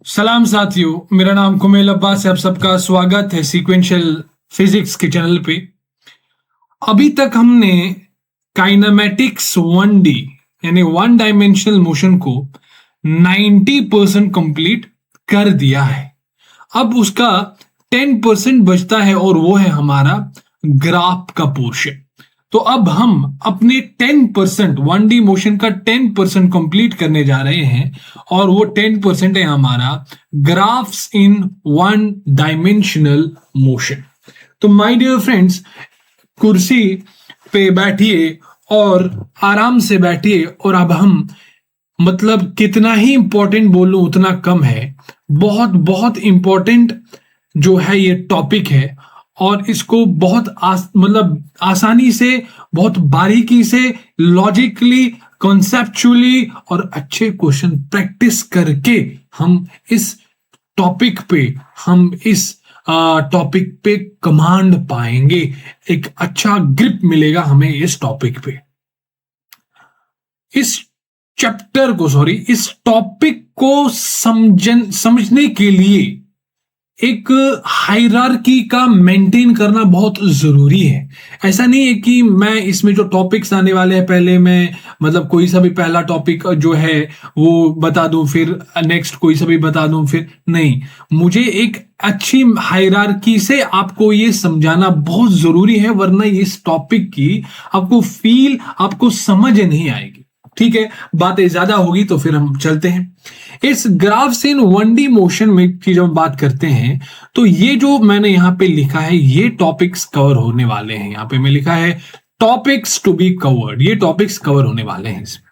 सलाम साथियों, मेरा नाम कुमेल अब्बास है। आप सबका स्वागत है सीक्वेंशियल फिजिक्स के चैनल पे। अभी तक हमने काइनेमेटिक्स 1D यानी वन डायमेंशनल मोशन को 90% कंप्लीट कर दिया है। अब उसका 10% बचता है और वो है हमारा ग्राफ का पोर्शन। तो अब हम अपने 10% 1D मोशन का 10% कंप्लीट करने जा रहे हैं और वो 10% है हमारा graphs in one dimensional motion. तो माय डियर फ्रेंड्स, कुर्सी पे बैठिए और आराम से बैठिए। और अब हम मतलब कितना ही इंपॉर्टेंट बोलूं उतना कम है। बहुत बहुत इंपॉर्टेंट जो है ये टॉपिक है और इसको बहुत मतलब आसानी से, बहुत बारीकी से, लॉजिकली, कॉन्सेप्चुअली और अच्छे क्वेश्चन प्रैक्टिस करके हम इस टॉपिक पे हम इस टॉपिक पे कमांड पाएंगे। एक अच्छा ग्रिप मिलेगा हमें इस टॉपिक पे। इस इस टॉपिक को समझने के लिए एक हायरार्की का मेंटेन करना बहुत जरूरी है। ऐसा नहीं है कि मैं इसमें जो टॉपिक्स आने वाले हैं पहले मैं मतलब कोई सा भी पहला टॉपिक जो है वो बता दूं, फिर नेक्स्ट कोई सा भी बता दूं, फिर नहीं। मुझे एक अच्छी हायरार्की से आपको ये समझाना बहुत जरूरी है, वरना इस टॉपिक की आपको समझ नहीं आएगी। ठीक है, बातें ज्यादा होगी तो फिर हम चलते हैं इस ग्राफ्स इन 1D मोशन में की जब बात करते हैं तो ये जो मैंने यहां पे लिखा है ये टॉपिक्स कवर होने वाले हैं। यहां पे मैं लिखा है टॉपिक्स टू बी कवर्ड। ये टॉपिक्स कवर होने वाले हैं इसमें।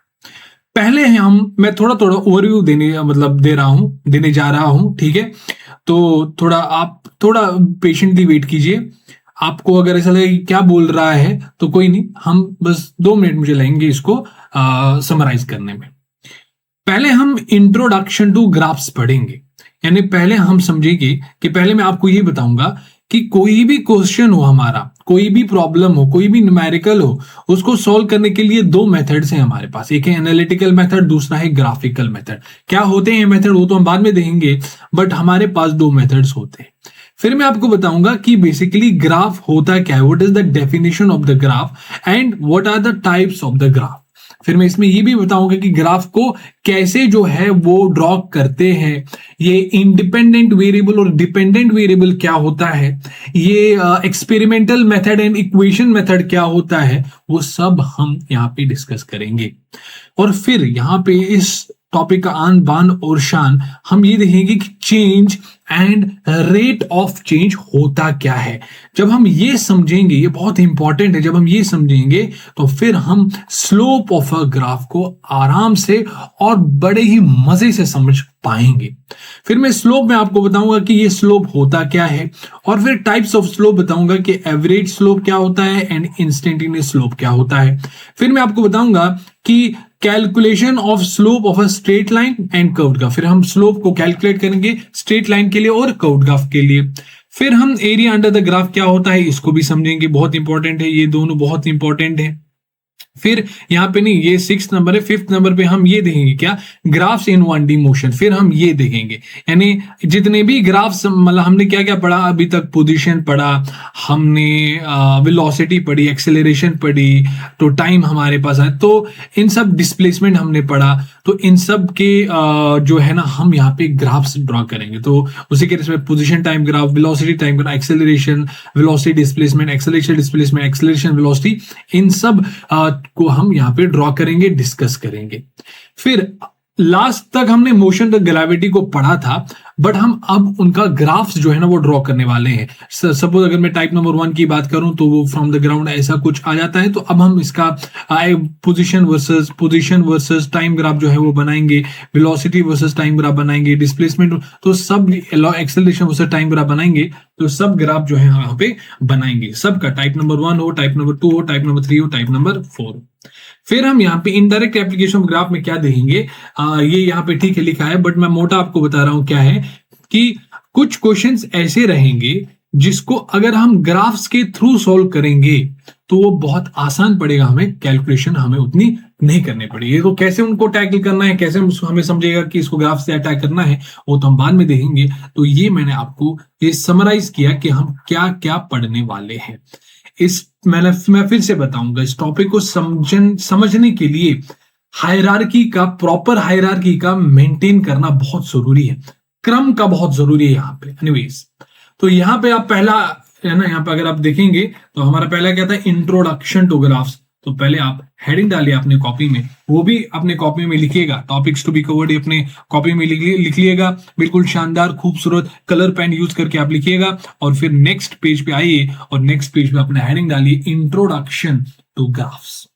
पहले हैं मैं थोड़ा थोड़ा ओवरव्यू देने जा रहा हूं। ठीक है, तो आप थोड़ा पेशेंटली वेट कीजिए। आपको अगर ऐसा लगे कि क्या बोल रहा है तो कोई नहीं, हम बस 2 मिनट मुझे लगेंगे इसको समराइज करने में। पहले हम इंट्रोडक्शन टू ग्राफ्स पढ़ेंगे, यानी पहले हम समझेंगे कि पहले मैं आपको ये बताऊंगा कि कोई भी क्वेश्चन हो हमारा, कोई भी प्रॉब्लम हो, कोई भी न्यूमेरिकल हो, उसको सॉल्व करने के लिए 2 मेथड्स हैं हमारे पास। एक है एनालिटिकल मेथड, दूसरा है ग्राफिकल मेथड। क्या होते हैं मेथड वो तो हम बाद में देखेंगे, बट हमारे पास 2 मेथड्स होते हैं। फिर मैं आपको बताऊंगा कि बेसिकली ग्राफ होता क्या है, what is the definition of the graph and what are the types of the graph. फिर मैं इसमें ये भी बताऊंगा कि ग्राफ को कैसे जो है वो ड्रॉ करते हैं, ये इंडिपेंडेंट वेरिएबल और डिपेंडेंट वेरिएबल क्या होता है, ये experimental method and equation method क्या होता है, वो सब हम यहाँ पे डिस्कस करेंगे। और फिर यहाँ पे इस टॉपिक का आन बान और शान हम ये देखेंगे कि change and rate of change होता क्या है। जब हम ये समझेंगे, ये बहुत इंपॉर्टेंट है, जब हम ये समझेंगे तो फिर हम स्लोप ऑफ अ ग्राफ को आराम से और बड़े ही मजे से समझ पाएंगे। फिर मैं स्लोप में आपको बताऊंगा कि ये स्लोप होता क्या है, और फिर टाइप्स ऑफ स्लोप बताऊंगा कि एवरेज स्लोप क्या होता है एंड इंस्टेंटेनियस स्लोप क्या होता है। फिर मैं आपको बताऊंगा कि calculation of slope of a straight line and curved graph. फिर हम स्लोप को कैलकुलेट करेंगे स्ट्रेट लाइन के लिए और कर्व्ड ग्राफ के लिए। फिर हम एरिया अंडर द ग्राफ क्या होता है इसको भी समझेंगे, बहुत इंपॉर्टेंट है, ये दोनों बहुत इंपॉर्टेंट है। फिर यहां पे नहीं, ये 6th नंबर है, 5th नंबर पे हम ये देखेंगे क्या, ग्राफ्स इन 1D मोशन। फिर हम ये देखेंगे, यानी जितने भी ग्राफ्स मतलब हमने क्या क्या पढ़ा अभी तक, पोजीशन पढ़ा हमने, वेलोसिटी पढ़ी, एक्सेलरेशन पढ़ी, तो टाइम हमारे पास है, तो इन सब डिस्प्लेसमेंट हमने पढ़ा। तो इन सब के जो है ना हम यहाँ पे ग्राफ्स ड्रॉ करेंगे। तो उसी के respect position time graph, velocity time graph, acceleration velocity displacement, acceleration displacement, acceleration velocity, इन सब को हम यहां पे ड्रॉ करेंगे, डिस्कस करेंगे। फिर लास्ट तक हमने मोशन द ग्रेविटी को पढ़ा था, बट हम अब उनका ग्राफ्स जो है ना वो ड्रॉ करने वाले हैं। सपोज अगर मैं टाइप नंबर 1 की बात करूं तो वो फ्रॉम द ग्राउंड ऐसा कुछ आ जाता है, तो अब हम इसका पोजीशन वर्सेस टाइम ग्राफ जो है वो बनाएंगे, वेलोसिटी वर्सेस टाइम ग्राफ बनाएंगे, डिस्प्लेसमेंट, तो सब एक्सेलरेशन वर्सेस टाइम ग्राफ बनाएंगे। तो सब ग्राफ जो है यहाँ पे बनाएंगे, सबका टाइप नंबर 1 हो, टाइप नंबर 2 हो, टाइप नंबर 3 हो, टाइप नंबर 4 हो। फिर हम यहाँ पे इनडायरेक्ट एप्लीकेशन ऑफ ग्राफ में क्या देखेंगे, ये यहाँ पे ठीक है लिखा है, बट मैं मोटा आपको बता रहा हूं क्या है कि कुछ क्वेश्चंस ऐसे रहेंगे जिसको अगर हम ग्राफ्स के थ्रू सॉल्व करेंगे तो वो बहुत आसान पड़ेगा, हमें कैलकुलेशन हमें उतनी नहीं करने पड़ेगी। तो कैसे उनको टैकल करना है, कैसे हमें समझेगा कि इसको ग्राफ से अटैक करना है, वो तो हम बाद में देखेंगे। तो ये मैंने आपको ये समराइज किया कि हम क्या क्या पढ़ने वाले हैं। मैं फिर से बताऊंगा, इस टॉपिक को समझने के लिए प्रॉपर हायरार्की का मेंटेन करना बहुत जरूरी है, क्रम का बहुत जरूरी है यहाँ पे। एनीवेज, तो यहाँ पे आप पहला है ना, यहाँ पे अगर आप देखेंगे तो हमारा पहला क्या था, इंट्रोडक्शन टू ग्राफ्स। तो पहले आप हेडिंग डालिए अपने कॉपी में, वो भी अपने कॉपी में लिखिएगा, टॉपिक्स टू बी कवर्ड अपने कॉपी में लिखिएगा, बिल्कुल शानदार खूबसूरत कलर पेन यूज करके आप लिखिएगा। और फिर नेक्स्ट पेज पे आइए और नेक्स्ट पेज पे अपना हेडिंग डालिए, introduction to graphs.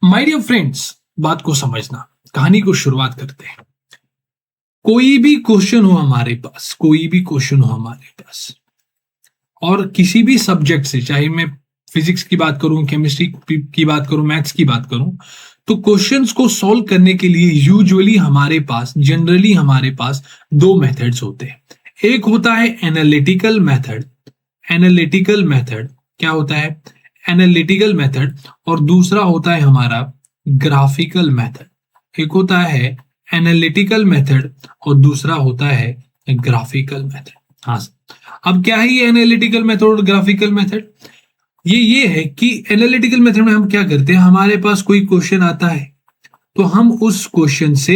My dear friends, बात को समझना, कहानी को शुरुआत करते हैं। कोई भी क्वेश्चन हो हमारे पास, कोई भी क्वेश्चन हो हमारे पास, और किसी भी सब्जेक्ट से, चाहे मैं फिजिक्स की बात करूं, केमिस्ट्री की बात करूं, मैथ्स की बात करूं, तो क्वेश्चंस को सॉल्व करने के लिए यूजुअली हमारे पास, जनरली हमारे पास दो मेथड्स होते हैं। एक होता है एनालिटिकल मेथड। एनालिटिकल मेथड क्या होता है, एनालिटिकल मेथड, और दूसरा होता है हमारा ग्राफिकल मेथड। एक होता है एनालिटिकल मेथड और दूसरा होता है ग्राफिकल मेथड। हाँ, अब क्या है ये एनालिटिकल मेथड और ग्राफिकल मेथड? ये है कि एनालिटिकल मेथड में हम क्या करते हैं, हमारे पास कोई क्वेश्चन आता है तो हम उस क्वेश्चन से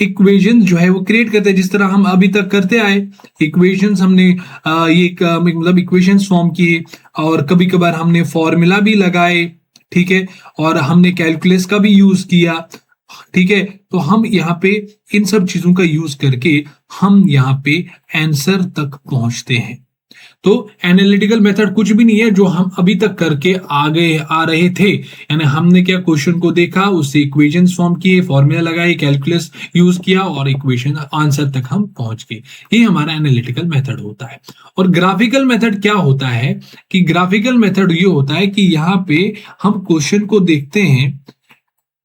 इक्वेशन जो है वो क्रिएट करते हैं, जिस तरह हम अभी तक करते आए। इक्वेशंस हमने मतलब इक्वेशंस फॉर्म किए, और कभी कभार हमने फॉर्मूला भी लगाए, ठीक है, और हमने कैलकुलस का भी यूज किया, ठीक है। तो हम यहाँ पे इन सब चीजों का यूज करके हम यहाँ पे आंसर तक पहुंचते हैं। तो एनालिटिकल मेथड कुछ भी नहीं है, जो हम अभी तक करके आगे आ रहे थे, यानी हमने क्या क्वेश्चन को देखा, उससे इक्वेशंस फॉर्म किए, फॉर्मूला लगाए, कैलकुलस यूज किया और इक्वेशन आंसर तक हम पहुंच गए। ये हमारा एनालिटिकल मेथड होता है। और ग्राफिकल मेथड क्या होता है कि ग्राफिकल मेथड ये होता है कि यहाँ पे हम क्वेश्चन को देखते हैं,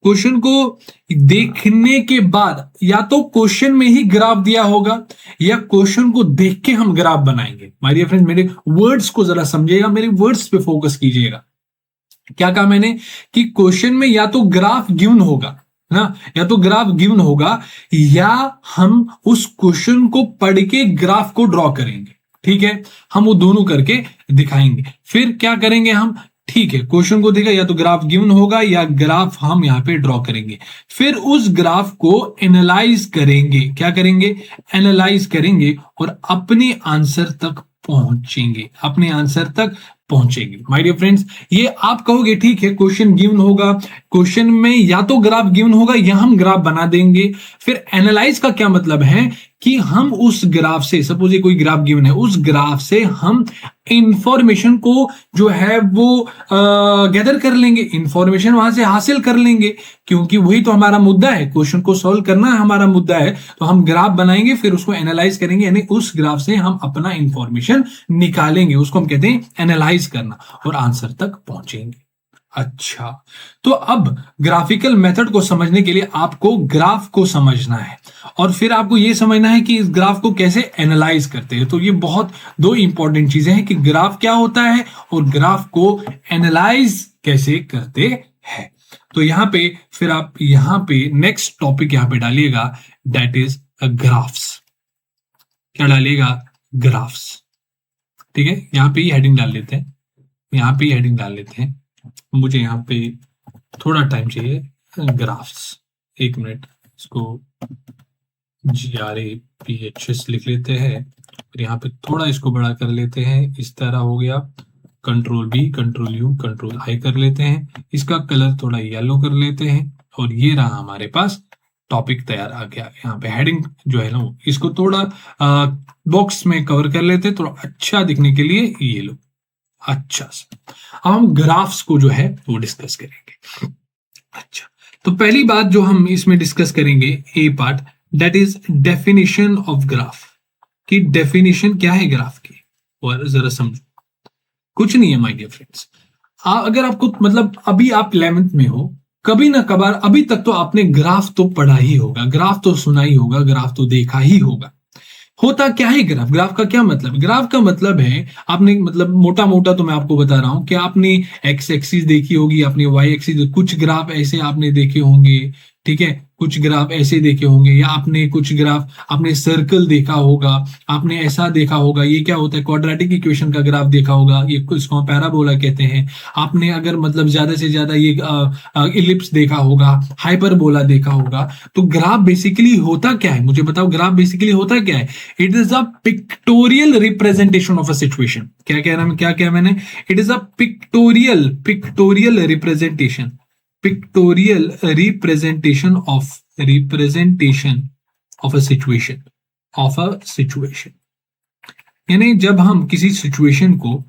क्वेश्चन को देखने के बाद या तो क्वेश्चन में ही ग्राफ दिया होगा या क्वेश्चन को देख के हम ग्राफ बनाएंगे। माय डियर फ्रेंड, मेरे वर्ड्स को जरा समझिएगा, मेरे वर्ड्स पे फोकस कीजिएगा। क्या कहा मैंने कि क्वेश्चन में या तो ग्राफ गिवन होगा ना, या तो ग्राफ गिवन होगा, या हम उस क्वेश्चन को पढ़ के ग्राफ को ड्रॉ करेंगे, ठीक है। हम वो दोनों करके दिखाएंगे। फिर क्या करेंगे हम, ठीक है, क्वेश्चन को देखा, या तो ग्राफ गिवन होगा या ग्राफ हम यहां पे ड्रॉ करेंगे। फिर उस ग्राफ को एनालाइज करेंगे। क्या करेंगे, एनालाइज करेंगे और अपने आंसर तक पहुंचेंगे, अपने आंसर तक पहुंचेंगे। माय डियर फ्रेंड्स, ये आप कहोगे ठीक है, क्वेश्चन गिवन होगा, क्वेश्चन में या तो ग्राफ गिवन होगा या हम ग्राफ बना देंगे। फिर एनालाइज का क्या मतलब है कि हम उस ग्राफ से, सपोज ये कोई ग्राफ गिवन है, उस ग्राफ से हम इंफॉर्मेशन को जो है वो गैदर कर लेंगे, इंफॉर्मेशन वहां से हासिल कर लेंगे, क्योंकि वही तो हमारा मुद्दा है, क्वेश्चन को सॉल्व करना हमारा मुद्दा है। तो हम ग्राफ बनाएंगे, फिर उसको एनालाइज करेंगे, यानी उस ग्राफ से हम अपना इंफॉर्मेशन निकालेंगे, उसको हम कहते हैं एनालाइज करना, और आंसर तक पहुंचेंगे। अच्छा, तो अब ग्राफिकल मेथड को समझने के लिए आपको ग्राफ को समझना है, और फिर आपको यह समझना है कि इस ग्राफ को कैसे एनालाइज करते हैं। तो ये बहुत दो इंपॉर्टेंट चीजें हैं कि ग्राफ क्या होता है और ग्राफ को एनालाइज कैसे करते हैं। तो यहां पे फिर आप यहां पे नेक्स्ट टॉपिक यहां पे डालिएगा, दैट इज ग्राफ्स। क्या डालिएगा, ग्राफ्स, ठीक है। यहां पे ही हेडिंग डाल लेते हैं, यहां पे ही हेडिंग डाल लेते हैं, मुझे यहाँ पे थोड़ा टाइम चाहिए। ग्राफ्स, एक मिनट, इसको GRAPHS लिख लेते हैं, फिर यहाँ पे थोड़ा इसको बड़ा कर लेते हैं, इस तरह हो गया। Control B, control U, control I कर लेते हैं, इसका कलर थोड़ा येलो कर लेते हैं, और ये रहा हमारे पास टॉपिक तैयार आ गया। यहाँ पे हेडिंग जो है ना, इसको थोड़ा बॉक्स में कवर कर लेते हैं, थोड़ा अच्छा दिखने के लिए। ये लो, अच्छा, अब हम ग्राफ्स को जो है वो डिस्कस करेंगे। अच्छा, तो पहली बात जो हम इसमें डिस्कस करेंगे, a part, that is definition of graph. कि डेफिनेशन क्या है ग्राफ की, और जरा समझो। कुछ नहीं है माय डियर फ्रेंड्स, अगर आपको मतलब अभी आप 11th में हो, कभी ना कभार अभी तक तो आपने ग्राफ तो पढ़ा ही होगा, ग्राफ तो सुना ही होगा, ग्राफ तो देखा ही होगा। होता क्या है ग्राफ? ग्राफ का क्या मतलब? ग्राफ का मतलब है, आपने मतलब मोटा मोटा तो मैं आपको बता रहा हूं कि आपने एक्स एक्सिस देखी होगी, आपने वाई एक्सिस, कुछ ग्राफ ऐसे आपने देखे होंगे, ठीक है, कुछ ग्राफ ऐसे देखे होंगे, या आपने कुछ ग्राफ, आपने सर्कल देखा होगा, आपने ऐसा देखा होगा, ये क्या होता है, क्वाड्रेटिक इक्वेशन का ग्राफ देखा होगा, ये इसको पैराबोला कहते हैं। आपने अगर मतलब ज्यादा से ज्यादा ये इलिप्स देखा होगा, हाइपरबोला देखा होगा। तो ग्राफ बेसिकली होता क्या है, मुझे बताओ, ग्राफ बेसिकली होता क्या है? It is a pictorial representation of a situation. क्या कह रहा हूं, क्या क्या मैंने? It is a pictorial representation, pictorial representation of a situation, of a situation. यानी जब हम किसी सिचुएशन को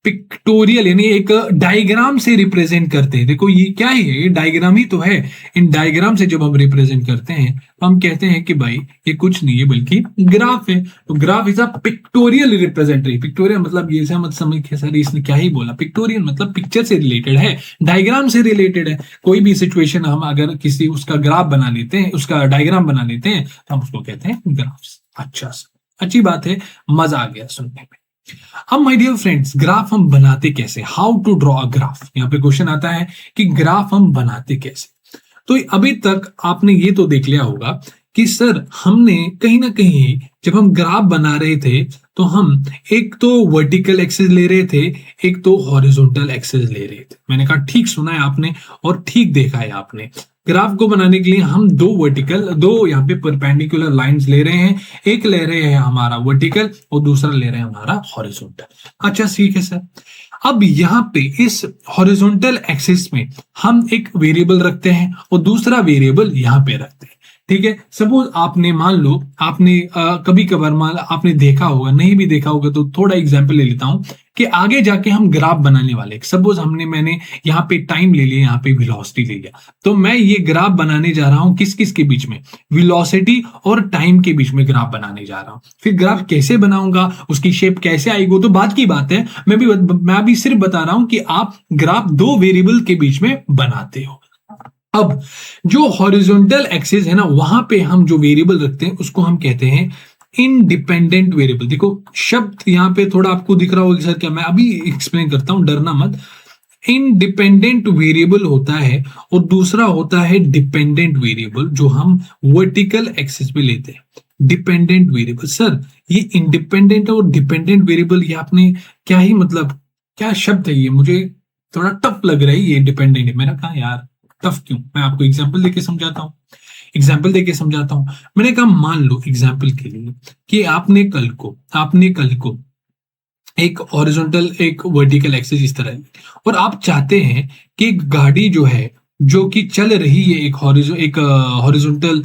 पिक्टोरियल यानी एक डायग्राम से रिप्रेजेंट करते हैं, देखो ये क्या है, ये डायग्राम ही तो है। इन डायग्राम से जब हम रिप्रेजेंट करते हैं तो हम कहते हैं कि भाई ये कुछ नहीं है बल्कि ग्राफ है। तो graph is a pictorial representative. Pictorial मतलब ये मत समझ के सर इसने क्या ही बोला, पिक्टोरियल मतलब पिक्चर से रिलेटेड है, डायग्राम से रिलेटेड है। कोई भी सिचुएशन हम अगर किसी उसका ग्राफ बना लेते हैं, उसका डायग्राम बना लेते हैं, तो हम उसको कहते हैं ग्राफ्स। अच्छा, अच्छी बात है, मजा आ गया सुनने में। अब माय डियर फ्रेंड्स, ग्राफ हम बनाते कैसे? How to draw a graph. यहाँ पे क्वेश्चन आता है कि ग्राफ हम बनाते कैसे। तो अभी तक आपने ये तो देख लिया होगा कि सर हमने कहीं ना कहीं जब हम ग्राफ बना रहे थे तो हम एक तो वर्टिकल एक्सिस ले रहे थे, एक तो हॉरिजॉन्टल एक्सिस ले रहे थे। मैंने कहा ठीक सुना है आपने और ठीक देखा है आपने। ग्राफ को बनाने के लिए हम दो यहाँ पे परपेंडिकुलर लाइंस ले रहे हैं, एक ले रहे हैं हमारा वर्टिकल और दूसरा ले रहे हैं हमारा हॉरिजॉन्टल। अच्छा ठीक है सर। अब यहाँ पे इस हॉरिजॉन्टल एक्सिस में हम एक वेरिएबल रखते हैं और दूसरा वेरिएबल यहाँ पे रखते हैं, ठीक है। सपोज आपने मान लो आपने कभी कभार मान आपने देखा होगा, नहीं भी देखा होगा तो थोड़ा एग्जांपल ले लेता हूं कि आगे जाके हम ग्राफ बनाने वाले, सपोज मैंने यहाँ पे टाइम ले लिया, यहाँ पे वेलोसिटी ले लिया, तो मैं ये ग्राफ बनाने जा रहा हूं किस किस के बीच में? वेलोसिटी और टाइम के बीच में ग्राफ बनाने जा रहा हूं। फिर ग्राफ कैसे बनाऊंगा, उसकी शेप कैसे आएगी, तो बात की बात है। मैं भी सिर्फ बता रहा हूं कि आप ग्राफ दो वेरिएबल के बीच में बनाते हो। अब जो हॉरिजॉन्टल एक्सिस है ना, वहां पे हम जो वेरिएबल रखते हैं उसको हम कहते हैं इंडिपेंडेंट वेरिएबल। देखो शब्द यहाँ पे थोड़ा आपको दिख रहा होगा कि सर क्या, मैं अभी एक्सप्लेन करता हूं, डरना मत। इंडिपेंडेंट वेरिएबल होता है और दूसरा होता है डिपेंडेंट वेरिएबल, जो हम वर्टिकल एक्सिस पे लेते हैं। डिपेंडेंट वेरिएबल, सर ये इंडिपेंडेंट और डिपेंडेंट वेरिएबल, ये आपने क्या ही मतलब, क्या शब्द है ये, मुझे थोड़ा टफ लग रहा है ये डिपेंडेंट है। मैंने कहा यार टफ क्यों, मैं आपको एग्जाम्पल देके समझाता हूँ, एग्जाम्पल देके समझाता हूं। मैंने कहा मान लो एग्जाम्पल के लिए कि आपने कल को एक हॉरिजॉन्टल एक वर्टिकल एक्सिस इस तरह है, और आप चाहते हैं कि एक गाड़ी जो है जो कि चल रही है एक हॉरिजॉन्टल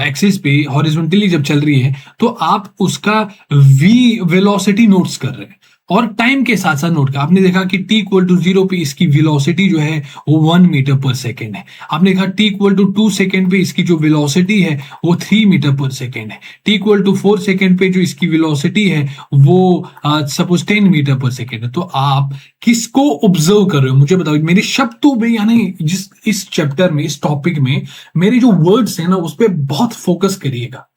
एक्सिस पे, हॉरिजॉन्टली जब चल रही है, तो आप उसका वेलोसिटी नोट्स कर रहे हैं और टाइम के साथ साथ नोट कर। आपने देखा कि t इक्वल टू 0 पे इसकी वेलोसिटी जो है वो 1 मीटर पर सेकेंड है। आपने देखा t इक्वल टू 2 सेकेंड पे इसकी जो वेलोसिटी है वो 3 मीटर पर सेकेंड है। t इक्वल टू 4 सेकेंड पे जो इसकी वेलोसिटी है वो सपोज 10 मीटर पर सेकेंड है। तो आप किसको ऑब्जर्व कर रहे हो, मुझे बताओ। मेरे शब्दों में यानी जिस इस चैप्टर में, इस टॉपिक में मेरे जो वर्ड्स है ना उस पर बहुत फोकस करिएगा।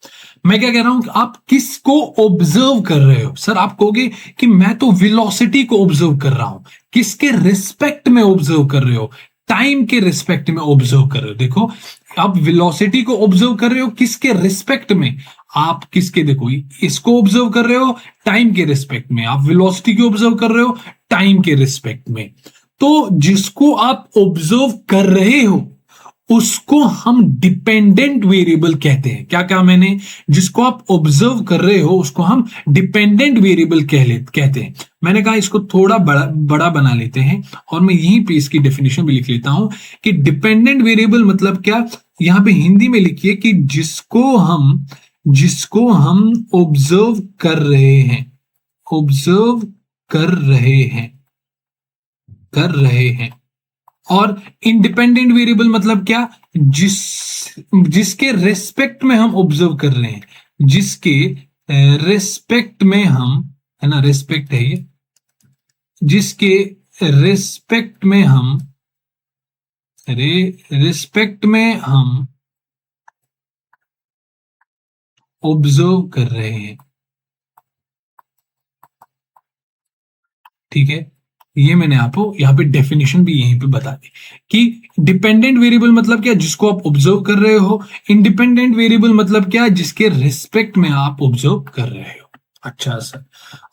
मैं क्या कह रहा हूं कि आप किसको ऑब्जर्व कर रहे हो? सर आप कहोगे कि मैं तो वेलोसिटी को ऑब्जर्व कर रहा हूं। किसके रिस्पेक्ट में ऑब्जर्व कर रहे हो? टाइम के रिस्पेक्ट में ऑब्जर्व कर रहे हो। देखो आप वेलोसिटी को ऑब्जर्व कर रहे हो किसके रिस्पेक्ट में? आप किसके, देखो इसको ऑब्जर्व कर रहे हो टाइम के रिस्पेक्ट में, आप वेलोसिटी को ऑब्जर्व कर रहे हो टाइम के रिस्पेक्ट में। तो जिसको आप ऑब्जर्व कर रहे हो उसको हम डिपेंडेंट वेरिएबल कहते हैं। क्या कहा मैंने? जिसको आप ऑब्जर्व कर रहे हो उसको हम डिपेंडेंट वेरिएबल कहते हैं। मैंने कहा इसको थोड़ा बड़ा बना लेते हैं और मैं यहीं पे इसकी डेफिनेशन भी लिख लेता हूं कि डिपेंडेंट वेरिएबल मतलब क्या। यहां पे हिंदी में लिखिए कि जिसको हम ऑब्जर्व कर रहे हैं, ऑब्जर्व कर रहे हैं। और इंडिपेंडेंट वेरिएबल मतलब क्या? जिसके रेस्पेक्ट में हम ऑब्जर्व कर रहे हैं, जिसके रेस्पेक्ट में हम, है ना, रेस्पेक्ट है ये, जिसके रेस्पेक्ट में हम ऑब्जर्व कर रहे हैं। ठीक है, ये मैंने आपको यहाँ पे डेफिनेशन भी यहीं पे बता दी कि डिपेंडेंट वेरिएबल मतलब क्या, जिसको आप ऑब्जर्व कर रहे हो। इंडिपेंडेंट वेरिएबल मतलब क्या, जिसके रिस्पेक्ट में आप ऑब्जर्व कर रहे हो। अच्छा सर,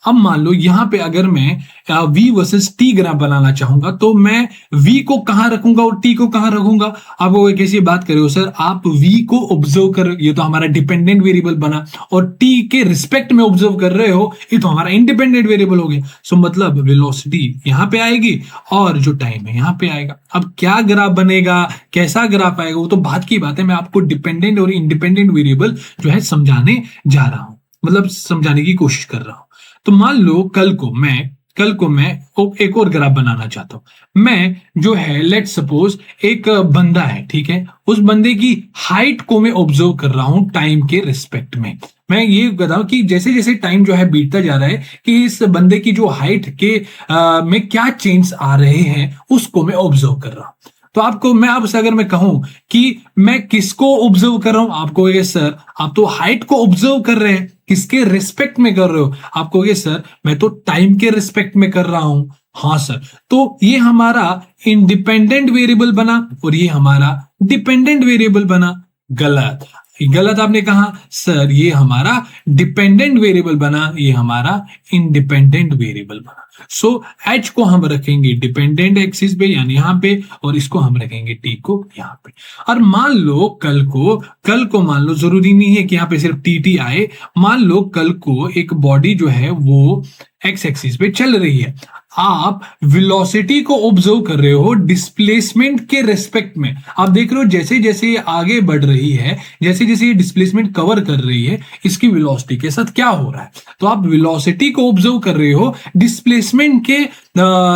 अब मान लो यहां पे अगर मैं v वर्सेस t ग्राफ बनाना चाहूंगा तो मैं v को कहां रखूंगा और t को कहां रखूंगा। आप वो कैसी बात कर रहे हो सर, आप v को ऑब्जर्व कर, ये तो हमारा डिपेंडेंट वेरिएबल बना, और t के रिस्पेक्ट में ऑब्जर्व कर रहे हो, ये तो हमारा इंडिपेंडेंट वेरिएबल हो गया। सो मतलब वेलोसिटी यहां पे आएगी और जो टाइम है यहां पे आएगा। अब क्या ग्राफ बनेगा, कैसा ग्राफ आएगा, वो तो बात की बात है। मैं आपको डिपेंडेंट और इंडिपेंडेंट वेरिएबल जो है समझाने जा रहा हूं, मतलब समझाने की कोशिश कर रहा हूं। तो मान लो कल को मैं एक और ग्राफ बनाना चाहता हूं। मैं जो है लेट सपोज एक बंदा है, ठीक है, उस बंदे की हाइट को मैं ऑब्जर्व कर रहा हूं टाइम के रिस्पेक्ट में। मैं ये बताऊं कि जैसे जैसे टाइम जो है बीतता जा रहा है कि इस बंदे की जो हाइट के में क्या चेंज आ रहे हैं उसको मैं ऑब्जर्व कर रहा हूं। तो आपको मैं आपसे अगर मैं कहूं कि मैं किसको ऑब्जर्व कर रहा हूं, आप कहोगे सर आप तो हाइट को ऑब्जर्व कर रहे हैं, किसके रिस्पेक्ट में कर रहे हो, आप कहोगे सर मैं तो टाइम के रिस्पेक्ट में कर रहा हूं। हाँ सर, तो ये हमारा इंडिपेंडेंट वेरिएबल बना और ये हमारा डिपेंडेंट वेरिएबल बना। गलत, गलत आपने कहा सर, ये हमारा डिपेंडेंट वेरिएबल बना, ये हमारा इंडिपेंडेंट वेरिएबल बना। सो एच को हम रखेंगे डिपेंडेंट एक्सिस पे यानी यहां पे, और इसको हम रखेंगे टी को यहां पे। और मान लो कल को मान लो, जरूरी नहीं है कि यहां पे सिर्फ टी टी आए, मान लो कल को एक बॉडी जो है वो एक्स एक्सिस पे चल रही है, आप वेलोसिटी को ऑब्जर्व कर रहे हो डिस्प्लेसमेंट के रेस्पेक्ट में। आप देख रहे हो जैसे जैसे ये आगे बढ़ रही है, जैसे जैसे ये डिस्प्लेसमेंट कवर कर रही है, इसकी वेलोसिटी के साथ क्या हो रहा है। तो आप वेलोसिटी को ऑब्जर्व कर रहे हो डिस्प्लेसमेंट के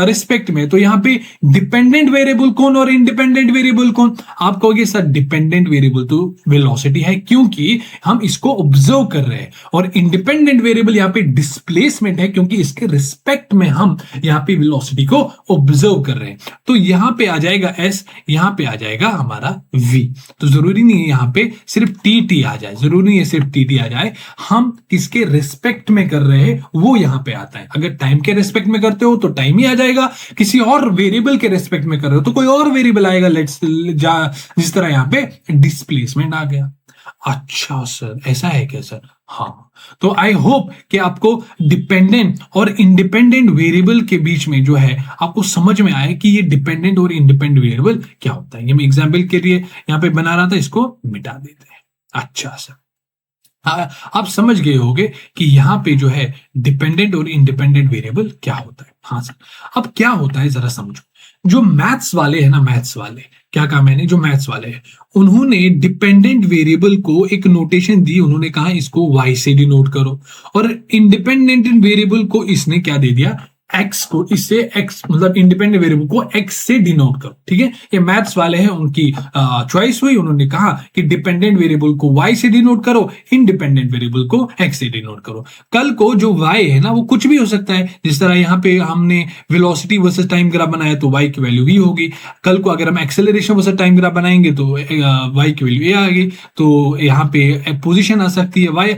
रिस्पेक्ट में। तो यहां पे डिपेंडेंट वेरिएबल कौन और इंडिपेंडेंट वेरिएबल कौन, आप कहोगे सर डिपेंडेंट वेरिएबल तो वेलोसिटी है क्योंकि हम इसको ऑब्जर्व कर रहे हैं, और इंडिपेंडेंट वेरिएबल यहां पे डिस्प्लेसमेंट है क्योंकि इसके रिस्पेक्ट में हम यहां पे वेलोसिटी को ऑब्जर्व कर रहे हैं। तो यहां पे आ जाएगा s, यहां पे आ जाएगा हमारा v। तो जरूरी नहीं है यहां पे सिर्फ टी टी आ जाए, जरूरी नहीं है सिर्फ टी टी आ जाए, हम किसके रिस्पेक्ट में कर रहे हैं वो यहां पे आता है। अगर टाइम के रिस्पेक्ट में करते हो तो टाइम ही आ जाएगा, किसी और वेरिएबल के रिस्पेक्ट में कर रहे हो तो कोई और वेरिएबल आएगा, लेट्स जिस तरह यहां पे डिस्प्लेसमेंट आ गया। अच्छा सर, ऐसा है क्या सर? हाँ, तो आई होप कि आपको डिपेंडेंट और इंडिपेंडेंट वेरिएबल के बीच में जो है आपको समझ में आए कि ये डिपेंडेंट और इंडिपेंडेंट वेरिएबल क्या होता है। ये मैं एग्जाम्पल के लिए यहां पे बना रहा था, इसको मिटा देते हैं। अच्छा सर, आप समझ गए होंगे कि यहां पे जो है डिपेंडेंट और इंडिपेंडेंट वेरिएबल क्या होता है। हाँ सर, अब क्या होता है जरा समझो। जो मैथ्स वाले हैं ना, मैथ्स वाले, क्या कहा मैंने, जो मैथ्स वाले हैं उन्होंने डिपेंडेंट वेरिएबल को एक नोटेशन दी, उन्होंने कहा इसको y से डिनोट करो, और इंडिपेंडेंट वेरिएबल को इसने क्या दे दिया, x को, इससे x मतलब इंडिपेंडेंट वेरिएबल को x से डिनोट करो। ठीक है, ये मैथ्स वाले हैं, उनकी चॉइस हुई, उन्होंने कहा कि डिपेंडेंट वेरिएबल को y से डिनोट करो, इंडिपेंडेंट वेरिएबल को x से डिनोट करो। कल को जो y है ना वो कुछ भी हो सकता है, जिस तरह यहाँ पे हमने वेलोसिटी वर्सेस टाइम ग्राफ बनाया तो y की वैल्यू v होगी। कल को अगर हम एक्सेलरेशन वर्सेस टाइम ग्राफ बनाएंगे तो y की वैल्यू a आ गई, तो यहाँ पे पोजिशन आ सकती है y,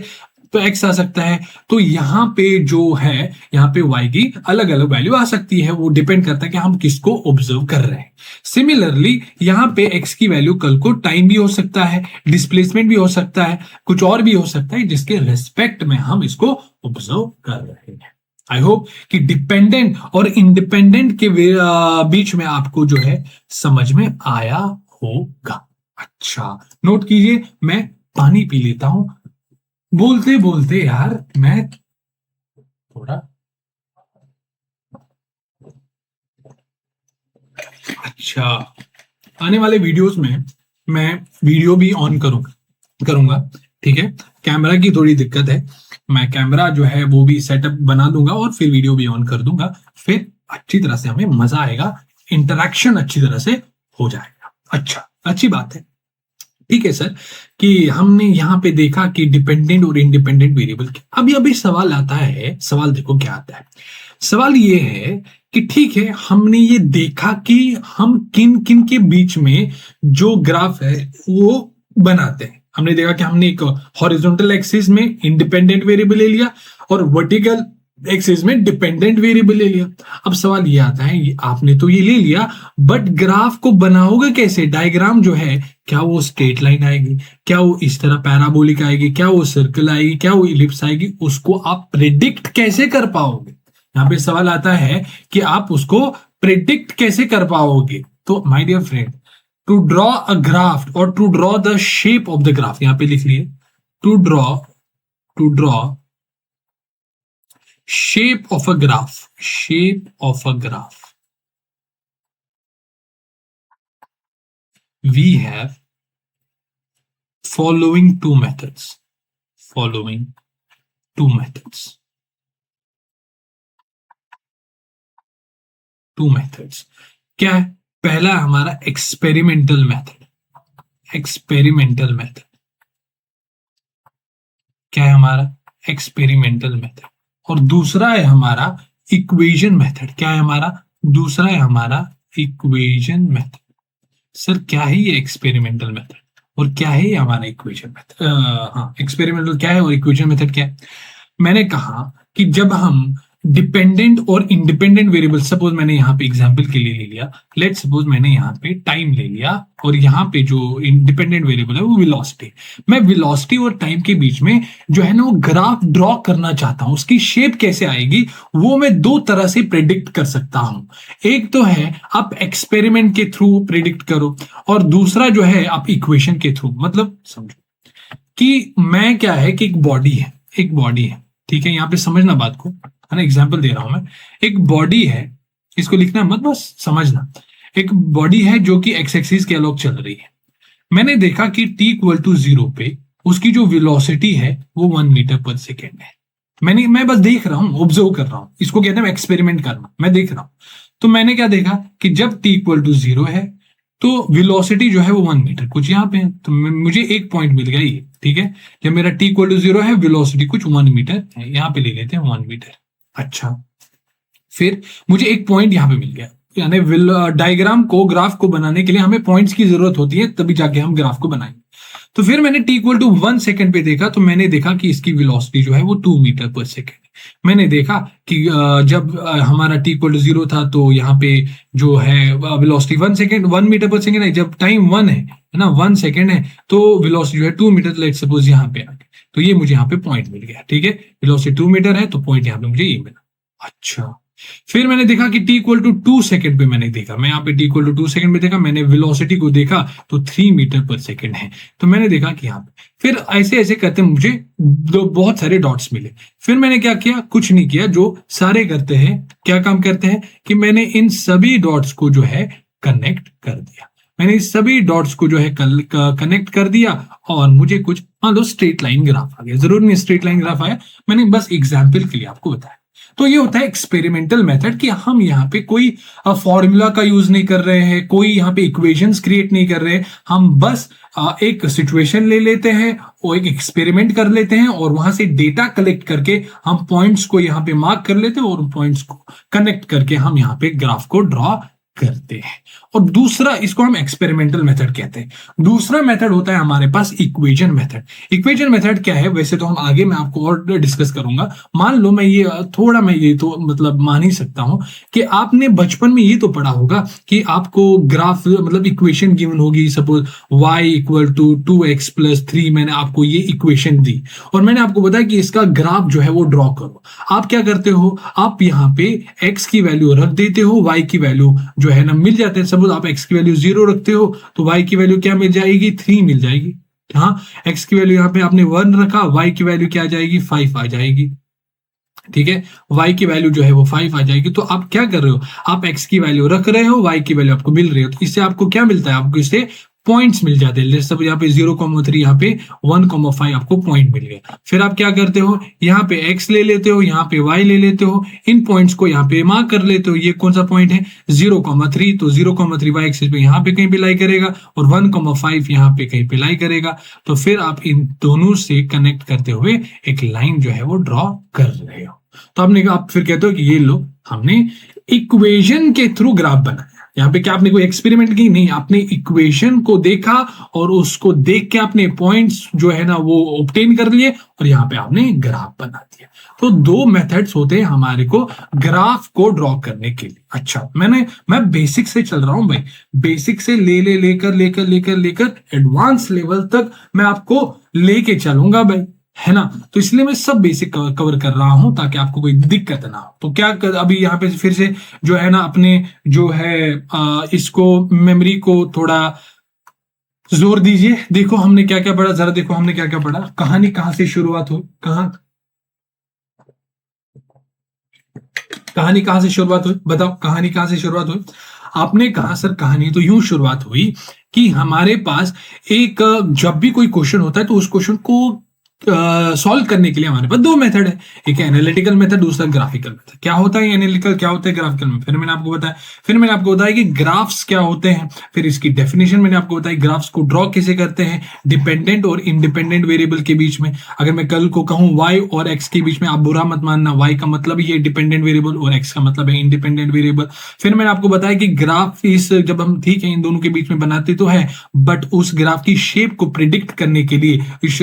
तो x आ सकता है। तो यहां पे जो है, यहां पे y की अलग अलग वैल्यू आ सकती है, वो डिपेंड करता है कि हम किसको ऑब्जर्व कर रहे हैं। सिमिलरली यहां पे x की वैल्यू कल को टाइम भी हो सकता है, डिस्प्लेसमेंट भी हो सकता है, कुछ और भी हो सकता है जिसके रिस्पेक्ट में हम इसको ऑब्जर्व कर रहे हैं। आई होप कि डिपेंडेंट और इंडिपेंडेंट के बीच में आपको जो है समझ में आया होगा। अच्छा, नोट कीजिए, मैं पानी पी लेता हूं। बोलते बोलते यार मैं थोड़ा, अच्छा, आने वाले वीडियोस में मैं वीडियो भी ऑन करूंगा। ठीक है, कैमरा की थोड़ी दिक्कत है, मैं कैमरा जो है वो भी सेटअप बना दूंगा और फिर वीडियो भी ऑन कर दूंगा, फिर अच्छी तरह से हमें मजा आएगा, इंटरेक्शन अच्छी तरह से हो जाएगा। अच्छा, अच्छी बात है। ठीक है सर, कि हमने यहां पे देखा कि डिपेंडेंट और इंडिपेंडेंट वेरिएबल। अभी सवाल आता है, सवाल देखो क्या आता है। सवाल ये है कि ठीक है, हमने ये देखा कि हम किन किन के बीच में जो ग्राफ है वो बनाते हैं। हमने देखा कि हमने एक हॉरिजॉन्टल एक्सिस में इंडिपेंडेंट वेरिएबल ले लिया और वर्टिकल एक्स में डिपेंडेंट वेरिएबल ले लिया। अब सवाल ये आता है, आपने तो ये ले लिया, बट ग्राफ को बनाओगे कैसे? डायग्राम जो है, क्या वो स्ट्रेट लाइन आएगी, क्या वो इस तरह पैराबोलिक आएगी, क्या वो सर्कल आएगी, क्या वो इलिप्स आएगी, उसको आप प्रिडिक्ट कैसे कर पाओगे? यहाँ पे सवाल आता है कि आप उसको प्रिडिक्ट कैसे कर पाओगे? तो my dear friend, to draw a graph और to draw the shape of the graph, यहां पे लिख लिए, to draw shape of a graph, we have following two methods, क्या है? पहला हमारा एक्सपेरिमेंटल मेथड, क्या है हमारा? Experimental method. और दूसरा है हमारा इक्वेशन मेथड। क्या है हमारा? दूसरा है हमारा इक्वेशन मेथड। सर क्या है ये एक्सपेरिमेंटल मेथड और क्या है ये हमारा इक्वेशन मेथड? हाँ, एक्सपेरिमेंटल क्या है और इक्वेशन मेथड क्या है? मैंने कहा कि जब हम डिपेंडेंट और इंडिपेंडेंट वेरिएबल, सपोज मैंने यहाँ पे एग्जांपल के लिए ले लिया, लेट सपोज मैंने यहाँ पे टाइम ले लिया और यहाँ पे जो इंडिपेंडेंट वेरिएबल है वो वेलोसिटी। मैं वेलोसिटी और टाइम के बीच में जो है ना वो ग्राफ ड्रॉ करना चाहता हूं, उसकी शेप कैसे आएगी वो मैं दो तरह से प्रेडिक्ट कर सकता हूं। एक तो है आप एक्सपेरिमेंट के थ्रू प्रेडिक्ट करो, और दूसरा जो है आप इक्वेशन के थ्रू। मतलब समझो कि मैं क्या है कि एक बॉडी है, ठीक है, यहाँ पे समझना बात को, है ना, एग्जाम्पल दे रहा हूं मैं। एक बॉडी है, इसको लिखना मत, बस समझना। एक बॉडी है जो कि एक्स एक्सिस के अलॉन्ग चल रही है। मैंने देखा कि t इक्वल टू 0 पे उसकी जो वेलोसिटी है वो 1 मीटर पर सेकेंड है। मैं बस देख रहा हूं, ऑब्जर्व कर रहा हूं, इसको कहते हैं एक्सपेरिमेंट करना। मैं देख रहा हूं, तो मैंने क्या देखा कि जब t इक्वल टू 0 है तो वेलोसिटी जो है वो 1 मीटर कुछ यहाँ पे है, तो मुझे एक पॉइंट मिल गया ये, ठीक है। जब मेरा t इक्वल टू 0 है, वेलोसिटी कुछ 1 मीटर है, यहाँ पे ले लेते हैं 1 मीटर। अच्छा, फिर मुझे एक पॉइंट यहां पे मिल गया, यानी ग्राफ को बनाने के लिए हमें पॉइंट्स की जरूरत होती है, तभी जाके हम ग्राफ को बनाएंगे। तो फिर मैंने t इक्वल टू 1 सेकेंड पे देखा, तो मैंने देखा कि इसकी वेलोसिटी जो है वो 2 मीटर पर सेकेंड। मैंने देखा कि जब हमारा t इक्वल टू 0 था तो यहाँ पे जो है वेलोसिटी 1 मीटर पर सेकेंड है। जब टाइम 1 है ना, 1 सेकेंड है, तो वेलोसिटी जो है 2 मीटर, लेट सपोज यहाँ पे आ गया, तो ये मुझे यहाँ पे पॉइंट मिल गया, ठीक है। वेलोसिटी 2 मीटर है तो पॉइंट यहाँ पे मुझे ये मिला। अच्छा, फिर मैंने देखा कि t इक्वल टू 2 सेकेंड पे मैंने देखा, मैं यहाँ पे t इक्वल टू 2 सेकेंड पे देखा, मैंने वेलोसिटी को देखा तो 3 मीटर पर सेकेंड है, तो मैंने देखा कि यहाँ पे, फिर ऐसे ऐसे करते मुझे बहुत सारे डॉट्स मिले। फिर मैंने क्या किया? कुछ नहीं किया, जो सारे करते हैं, क्या काम करते हैं कि मैंने इन सभी डॉट्स को जो है कनेक्ट कर दिया। मैंने इस सभी डॉट्स को जो है कनेक्ट कर दिया और मुझे कुछ मान लो स्ट्रेट लाइन ग्राफ आ गया। जरूर नहीं स्ट्रेट लाइन ग्राफ आया, मैंने बस एग्जाम्पल के लिए आपको बताया। तो ये होता है एक्सपेरिमेंटल मेथड कि हम यहाँ पे कोई फॉर्मूला का यूज नहीं कर रहे हैं, कोई यहाँ पे इक्वेशंस क्रिएट नहीं कर रहे हैं, हम बस एक सिचुएशन ले लेते हैं और एक एक्सपेरिमेंट कर लेते हैं और वहां से डेटा कलेक्ट करके हम पॉइंट्स को यहाँ पे मार्क कर लेते हैं और पॉइंट्स को कनेक्ट करके हम यहाँ पे ग्राफ को ड्रॉ करते हैं। और दूसरा, इसको हम एक्सपेरिमेंटल मेथड कहते हैं। दूसरा मेथड होता है हमारे पास इक्वेशन मेथड। इक्वेशन मेथड क्या है? वैसे तो हम आगे मैं आपको और डिस्कस करूंगा। मान लो मैं ये तो मतलब मान ही सकता हूं कि आपने बचपन में ये तो पढ़ा होगा कि आपको ग्राफ मतलब इक्वेशन गिवन होगी, suppose y equal to 2x plus 3, मैंने आपको ये इक्वेशन दी और मैंने आपको बताया कि इसका ग्राफ जो है वो ड्रॉ करो। आप क्या करते हो? आप यहाँ पे x की वैल्यू रख देते हो, y की वैल्यू जो है ना मिल जाते हैं। सपोज आप x की वैल्यू 0 रखते हो तो y की वैल्यू क्या मिल जाएगी? 3 मिल जाएगी। हाँ, x की वैल्यू यहाँ पे आपने 1 रखा, y की वैल्यू क्या आ जाएगी? 5 आ जाएगी, ठीक है। y की वैल्यू जो है वो 5 आ जाएगी। तो आप क्या कर रहे हो? आप x की वैल्यू रख रहे हो, y की वैल्यू आपको मिल रही हो, तो इससे आपको क्या मिलता है? आपको इससे पॉइंट्स मिल जाते हैं। सब यहाँ पे 0,3, यहाँ पे 1,5 आपको पॉइंट मिल गया। फिर आप क्या करते हो? यहाँ पे x ले लेते हो, यहाँ पे y ले लेते हो, इन पॉइंट्स को यहाँ पे मार्क कर लेते हो। ये कौन सा पॉइंट है? 0,3, तो 0,3 y एक्सिस पे यहाँ पे कहीं पे लाई करेगा और 1,5 यहाँ पे कहीं पे लाई करेगा। तो फिर आप इन दोनों से कनेक्ट करते हुए एक लाइन जो है वो ड्रॉ कर रहे हो। तो आप फिर कहते हो कि ये लो, हमने इक्वेशन के थ्रू ग्राफ बनाया। यहाँ पे क्या आपने कोई एक्सपेरिमेंट की? नहीं, आपने इक्वेशन को देखा और उसको देख के आपने पॉइंट्स जो है ना वो ऑब्टेन कर लिए और यहाँ पे आपने ग्राफ बना दिया। तो दो मेथड्स होते हैं हमारे को ग्राफ को ड्रॉ करने के लिए। अच्छा, मैं बेसिक से चल रहा हूं भाई, बेसिक से लेकर लेकर लेकर लेकर एडवांस लेवल तक मैं आपको लेके चलूंगा भाई, है ना। तो इसलिए मैं सब बेसिक कवर कर रहा हूं ताकि आपको कोई दिक्कत ना हो। तो अभी यहाँ पे फिर से जो है ना अपने जो है इसको मेमोरी को थोड़ा जोर दीजिए। देखो हमने क्या क्या पढ़ा, जरा देखो हमने क्या क्या पढ़ा। कहानी कहां से शुरुआत हुई, कहानी कहां से शुरुआत हुई, बताओ कहानी कहां से शुरुआत हुई। आपने कहा सर कहानी तो यूं शुरुआत हुई कि हमारे पास एक जब भी कोई क्वेश्चन होता है तो उस क्वेश्चन को सॉल्व करने के लिए हमारे पास दो मेथड है, एक है एनालिटिकल मेथड, दूसरा ग्राफिकल मेथड। क्या होता है एनालिटिकल, क्या होता है ग्राफिकल में, फिर मैंने आपको बताया कि ग्राफ्स क्या होते हैं, फिर इसकी डेफिनेशन मैंने आपको बताई, ग्राफ्स को ड्रॉ कैसे करते हैं डिपेंडेंट और इंडिपेंडेंट वेरिएबल के बीच में। अगर मैं कल को कहूं y और x के बीच में, आप बुरा मत मानना, y का मतलब ये डिपेंडेंट वेरिएबल और x का मतलब है इंडिपेंडेंट वेरिएबल। फिर मैंने आपको बताया कि ग्राफ इस जब हम ठीक है इन दोनों के बीच में बनाते तो है, बट उस ग्राफ की शेप को प्रिडिक्ट करने के लिए, इस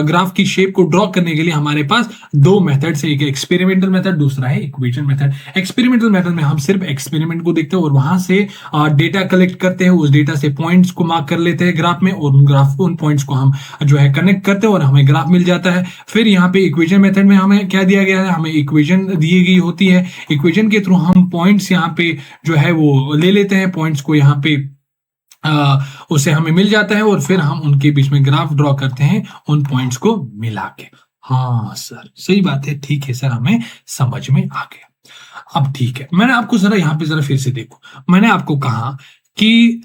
ग्राफ की शेप को ड्रॉ करने के लिए हमारे पास दो मेथड्स है, एक एक्सपेरिमेंटल मेथड, दूसरा है इक्वेशन मेथड। एक्सपेरिमेंटल मेथड में हम सिर्फ एक्सपेरिमेंट को देखते हैं और वहां से डेटा कलेक्ट करते हैं, उस डेटा से पॉइंट्स को मार्क कर लेते हैं ग्राफ में और उन पॉइंट्स को हम जो है कनेक्ट करते हैं और हमें ग्राफ मिल जाता है। फिर यहाँ पे इक्वेशन मेथड में हमें क्या दिया गया है, हमें इक्वेशन दी गई होती है, इक्वेशन के थ्रू हम पॉइंट्स यहाँ पे जो है वो ले लेते हैं, पॉइंट्स को यहाँ पे उसे हमें मिल जाता है और फिर हम उनके बीच में ग्राफ ड्रॉ करते हैं उन पॉइंट्स को मिला के। हाँ सर सही बात है, ठीक है सर, हमें समझ में आ गया। अब ठीक है, मैंने आपको जरा यहाँ पे जरा फिर से देखो, मैंने आपको कहा कि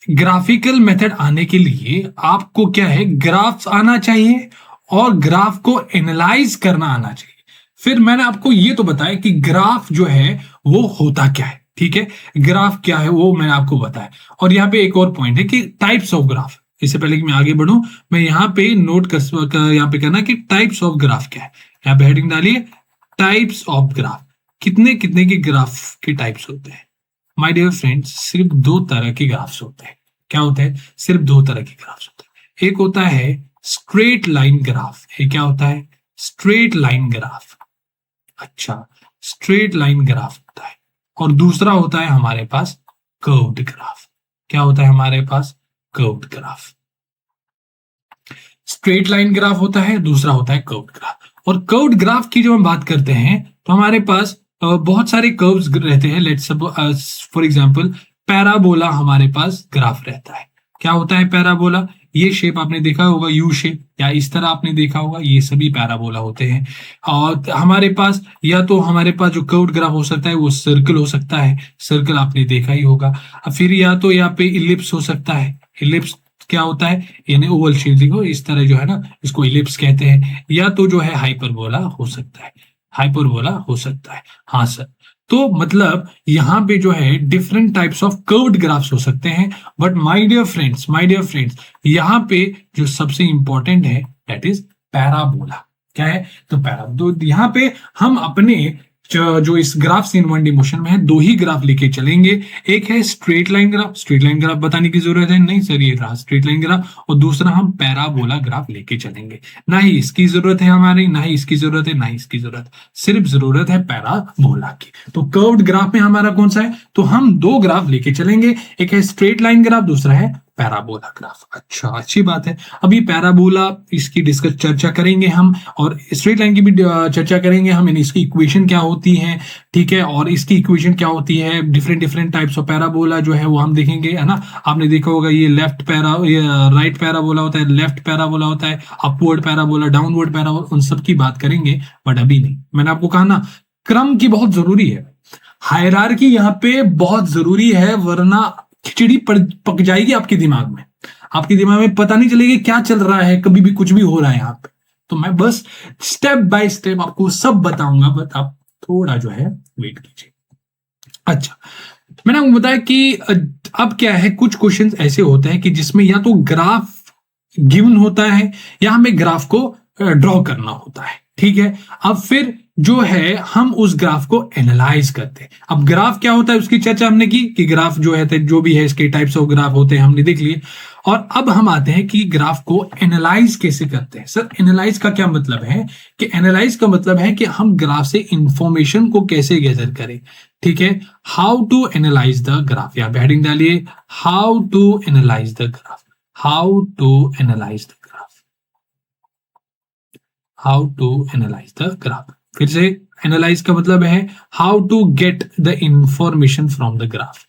ग्राफिकल मेथड आने के लिए आपको क्या है, ग्राफ्स आना चाहिए और ग्राफ को एनालाइज करना आना चाहिए। फिर मैंने आपको ये तो बताया कि ग्राफ जो है वो होता क्या है, ठीक है, ग्राफ क्या है वो मैंने आपको बताया। और यहाँ पे एक और पॉइंट है कि टाइप्स ऑफ ग्राफ। इससे पहले कि मैं आगे बढ़ूं, मैं यहाँ पे नोट कर यहाँ पे करना कि टाइप्स ऑफ ग्राफ क्या है। यहाँ पे हेडिंग डालिए टाइप्स ऑफ ग्राफ। कितने कितने के ग्राफ के टाइप्स होते हैं माय डियर फ्रेंड्स? सिर्फ दो तरह के ग्राफ्स होते हैं। क्या होते हैं? सिर्फ दो तरह के ग्राफ्स होते हैं। एक होता है स्ट्रेट लाइन ग्राफ। ये क्या होता है? Straight line graph. अच्छा, स्ट्रेट लाइन ग्राफ होता है। और दूसरा होता है हमारे पास कर्व्ड ग्राफ। क्या होता है हमारे पास? Curved graph. Straight line graph होता है, दूसरा होता है कर्व्ड ग्राफ। और कर्व्ड ग्राफ की जो हम बात करते हैं तो हमारे पास बहुत सारे कर्व्स रहते हैं। लेट्स फॉर एग्जांपल पैराबोला हमारे पास ग्राफ रहता है। क्या होता है पैराबोला? ये शेप आपने देखा होगा, यू शेप, या इस तरह आपने देखा होगा, ये सभी पैराबोला होते हैं। और हमारे पास या तो हमारे पास जो कर्व्ड ग्राफ हो सकता है वो सर्कल हो सकता है, सर्कल आपने देखा ही होगा। फिर या तो यहाँ पे इलिप्स हो सकता है। इलिप्स क्या होता है? यानी ओवल शेप, देखो इस तरह जो है ना, इसको इलिप्स कहते हैं। या तो जो है हाइपरबोला हो सकता है, हाइपरबोला हो सकता है। हाँ सर, तो मतलब यहां पे जो है different types of curved graphs हो सकते हैं। बट माय डियर फ्रेंड्स, यहां पे जो सबसे इंपॉर्टेंट है दैट इज पैराबोला। क्या है? तो तो यहां पे हम अपने जो इस ग्राफ इन वन मोशन में है दो ही ग्राफ लेके चलेंगे। एक है straight line graph. Straight line graph बताने की जरूरत है नहीं सर, ये रहा स्ट्रेट लाइन ग्राफ। और दूसरा हम पैराबोला ग्राफ लेके चलेंगे। ना ही इसकी जरूरत है हमारी, ना ही इसकी जरूरत है, ना ही इसकी जरूरत, सिर्फ जरूरत है पैराबोला की। तो कर्व्ड ग्राफ में हमारा कौन सा है? तो हम दो ग्राफ लेके चलेंगे, एक है स्ट्रेट लाइन ग्राफ, दूसरा है पैराबोला ग्राफ। अच्छा, अच्छी बात है। अभी पैराबोला इसकी चर्चा करेंगे हम, और स्ट्रेट लाइन की भी चर्चा करेंगे हम। इसकी इक्वेशन क्या होती है, ठीक है, और इसकी इक्वेशन क्या होती है, डिफरेंट टाइप्स ऑफ पैराबोला जो है वो हम देखेंगे, है ना। आपने देखा होगा ये राइट पैराबोला होता है, लेफ्ट पैराबोला होता है, अपवर्ड पैराबोला, डाउनवर्ड पैराबोला, उन सब की बात करेंगे। बट अभी नहीं, मैंने आपको कहा ना क्रम की बहुत जरूरी है, हायरार्की यहाँ पे बहुत जरूरी है, वरना खिचड़ी पक जाएगी आपके दिमाग में। आपके दिमाग में पता नहीं चलेगा क्या चल रहा है, कभी भी कुछ भी हो रहा है यहाँ पे। तो मैं बस स्टेप बाय स्टेप आपको सब बताऊंगा, बट आप थोड़ा जो है वेट कीजिए। अच्छा, मैंने आपको बताया कि अब क्या है, कुछ क्वेश्चंस ऐसे होते हैं कि जिसमें या तो ग्राफ गिवन होता है या हमें ग्राफ को ड्रॉ करना होता है, ठीक है, अब फिर जो है हम उस ग्राफ को एनालाइज करते हैं। अब ग्राफ क्या होता है उसकी चर्चा हमने की कि ग्राफ जो है जो भी है इसके टाइप्स ऑफ ग्राफ होते हैं हमने देख लिए। और अब हम आते हैं कि ग्राफ को एनालाइज कैसे करते हैं। सर एनालाइज का क्या मतलब है कि एनालाइज का मतलब है कि हम ग्राफ से इंफॉर्मेशन को कैसे गैदर करें। ठीक है, how to analyse the graph, या हेडिंग डालिए how to analyse the graph, how to analyse the graph, how to analyse the graph. फिर से एनालाइज का मतलब है how to get the information from the graph.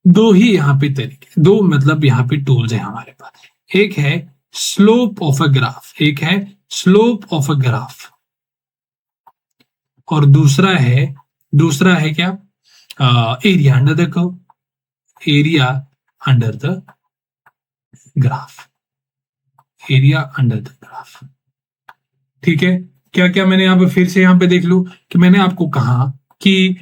दो ही यहां पे तरीके, दो मतलब यहां पे टूल्स है हमारे पास। एक है स्लोप ऑफ अ ग्राफ, एक है स्लोप ऑफ अ ग्राफ, और दूसरा है क्या, area under the curve, area under the graph, area under the graph. ठीक है, क्या क्या मैंने यहां पे फिर से यहां पे देख लू कि मैंने आपको कहा कि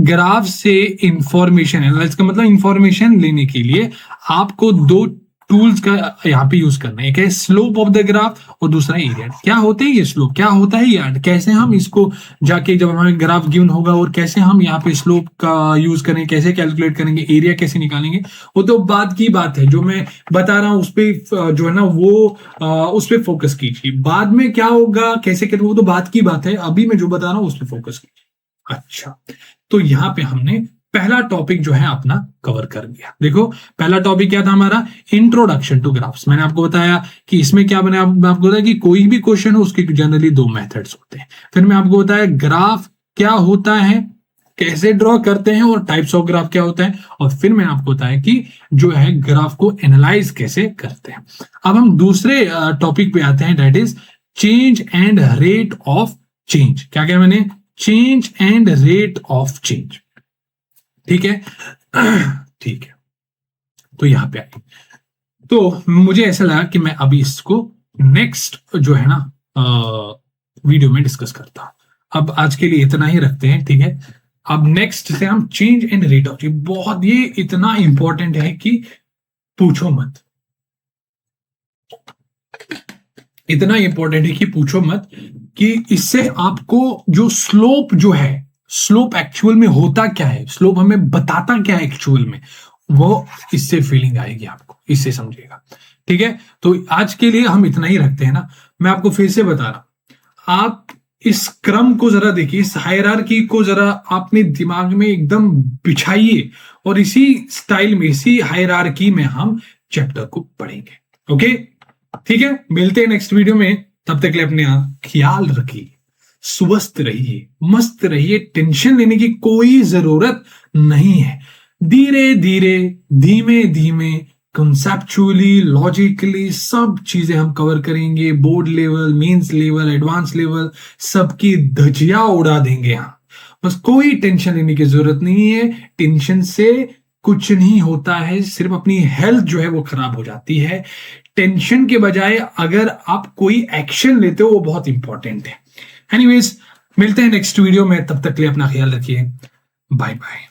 ग्राफ से इंफॉर्मेशन एनालाइज का मतलब इंफॉर्मेशन लेने के लिए आपको दो टूल्स का यहाँ पे यूज करना है। एक है स्लोप ऑफ द ग्राफ और दूसरा एरिया। क्या होते हैं ये स्लोप, क्या होता है ये, कैसे हम इसको जाके जब हमें ग्राफ गिवन होगा और कैसे हम यहाँ पे स्लोप का यूज करेंगे, कैसे कैलकुलेट करेंगे, एरिया कैसे निकालेंगे, वो तो बाद की बात है। जो मैं बता रहा हूँ उस पर जो है ना वो उस पर फोकस कीजिए। बाद में क्या होगा कैसे करेंगे वो तो बाद की बात है, अभी मैं जो बता रहा हूँ उस पर फोकस कीजिए। अच्छा, तो यहां पे हमने पहला टॉपिक जो है अपना कवर कर लिया। देखो पहला टॉपिक क्या था हमारा, इंट्रोडक्शन टू ग्राफ्स। मैंने आपको बताया कि इसमें क्या बने, मैं आपको बताया कि कोई भी क्वेश्चन हो उसके जनरली दो मेथड्स होते हैं। फिर मैं आपको बताया ग्राफ क्या होता है, कैसे ड्रॉ करते हैं, और टाइप्स ऑफ ग्राफ क्या होता है, और फिर मैंने आपको बताया कि जो है ग्राफ को एनालाइज कैसे करते हैं। अब हम दूसरे टॉपिक पे आते हैं, that is change and rate of change. क्या क्या मैंने, change and rate of change. ठीक है ठीक है, तो यहां पे आए तो मुझे ऐसा लगा कि मैं अभी इसको नेक्स्ट जो है ना वीडियो में डिस्कस करता हूं। अब आज के लिए इतना ही रखते हैं, ठीक है। अब नेक्स्ट से हम change and rate of change, बहुत ये इतना इंपॉर्टेंट है कि पूछो मत, इतना इंपॉर्टेंट है कि पूछो मत, कि इससे आपको जो स्लोप जो है, स्लोप एक्चुअल में होता क्या है, स्लोप हमें बताता क्या है एक्चुअल में, वो इससे फीलिंग आएगी आपको, इससे समझिएगा। ठीक है, तो आज के लिए हम इतना ही रखते हैं ना। मैं आपको फिर से बता रहा हूं, आप इस क्रम को जरा देखिए, इस हायरार्की को जरा अपने दिमाग में एकदम बिछाइए, और इसी स्टाइल में, इसी हायरार्की में हम चैप्टर को पढ़ेंगे। ओके, ठीक है, मिलते हैं नेक्स्ट वीडियो में। तब तक के लिए अपने ख्याल रखिए, स्वस्थ रहिए, मस्त रहिए, टेंशन लेने की कोई जरूरत नहीं है। धीरे धीरे, धीमे धीमे, कंसेप्चुअली, लॉजिकली सब चीजें हम कवर करेंगे। Board level, mains level, advance level, सबकी धजिया उड़ा देंगे हम। बस कोई टेंशन लेने की जरूरत नहीं है। टेंशन से कुछ नहीं होता है, सिर्फ अपनी हेल्थ जो है वो खराब हो जाती है। टेंशन के बजाय अगर आप कोई एक्शन लेते हो वो बहुत इंपॉर्टेंट है। एनीवेज, मिलते हैं नेक्स्ट वीडियो में, तब तक के लिए अपना ख्याल रखिए। Bye bye.